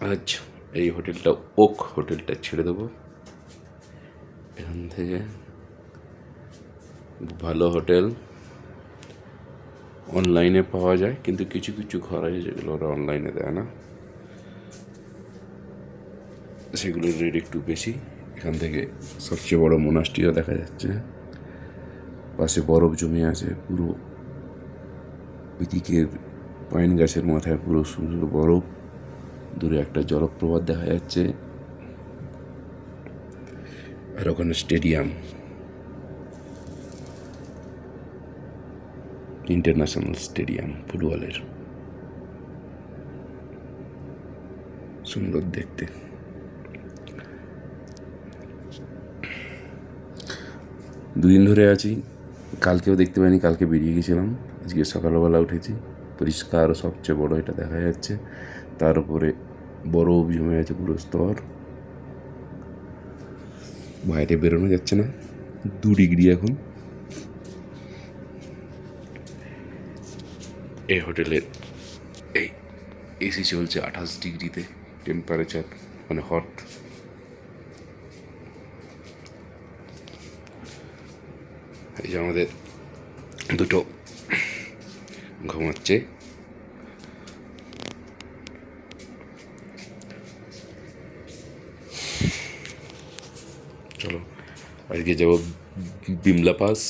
আজ এই হোটেলটা ওক হোটেলটা ছেড়ে দেবো। এখান থেকে ভালো হোটেল অনলাইনে পাওয়া যায়, কিন্তু কিছু কিছু ঘর আছে যেগুলো ওরা অনলাইনে দেয় না, সেগুলোর রেট একটু বেশি। এখান থেকে সবচেয়ে বড় মোনাস্ট্রিও দেখা যাচ্ছে, পাশে বরফ জমে আছে পুরো, ওইদিকের পাইন গাছের মাথায় পুরো সুন্দর বরফ, দূরে একটা জলপ্রপাত দেখা যাচ্ছে, আর ওখানে স্টেডিয়াম, ইন্টারন্যাশনাল স্টেডিয়াম ফুটবলের, সুন্দর দেখতে। দুদিন ধরে আছি, কালকেও দেখতে পাইনি, কালকে বেরিয়ে গেছিলাম, আজকে সকালবেলা উঠেছি, পরিষ্কার সবচেয়ে বড় এটা দেখা যাচ্ছে, তার উপরে বরফ জমে আছে পুরো স্তর, বাইরে বেরোনো যাচ্ছে না, 2 ডিগ্রি এখন। এই হোটেলের এই এসি চলছে 28 ডিগ্রিতে টেম্পারেচার, মানে হট। এই যে আমাদের দুটো ঘুমাচ্ছে, চলো আজকে যাবো বিমলা পাস।